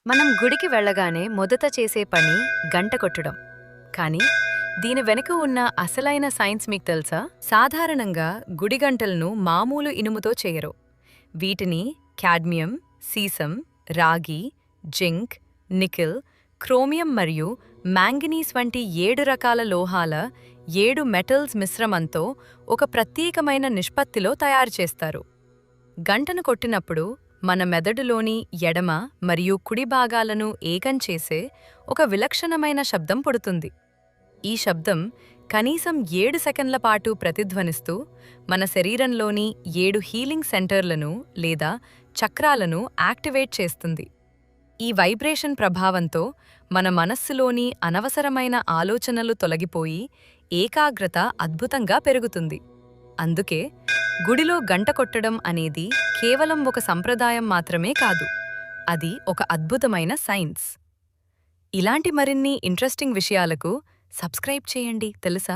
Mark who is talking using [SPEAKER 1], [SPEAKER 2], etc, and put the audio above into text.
[SPEAKER 1] మనం గుడికి వెళ్ళగానే మొదట చేసే పని గంట కొట్టడం. కానీ దీని వెనుక ఉన్న అసలైన సైన్స్ మీకు తెలుసా? సాధారణంగా గుడి గంటలను మామూలు ఇనుముతో చేయరు. వీటిని కాడ్మియం, సీసం, రాగి, జింక్, నికెల్, క్రోమియం మరియు మ్యాంగనీస్ వంటి 7 రకాల లోహాల 7 మెటల్స్ మిశ్రమంతో ఒక ప్రత్యేకమైన నిష్పత్తిలో తయారు చేస్తారు. గంటను కొట్టినప్పుడు మన మెదడులోని ఎడమ మరియు కుడి భాగాలను ఏకం చేసే ఒక విలక్షణమైన శబ్దం పుడుతుంది. ఈ శబ్దం కనీసం 7 సెకన్ల పాటు ప్రతిధ్వనిస్తూ మన శరీరంలోని 7 హీలింగ్ సెంటర్లను లేదా చక్రాలను యాక్టివేట్ చేస్తుంది. ఈ వైబ్రేషన్ ప్రభావంతో మన మనస్సులోని అనవసరమైన ఆలోచనలు తొలగిపోయి ఏకాగ్రత అద్భుతంగా పెరుగుతుంది. అందుకే గుడిలో గంట కొట్టడం అనేది కేవలం ఒక సంప్రదాయం మాత్రమే కాదు, అది ఒక అద్భుతమైన సైన్స్. ఇలాంటి మరిన్ని ఇంట్రెస్టింగ్ విషయాలకు సబ్స్క్రైబ్ చేయండి, తెలుసా?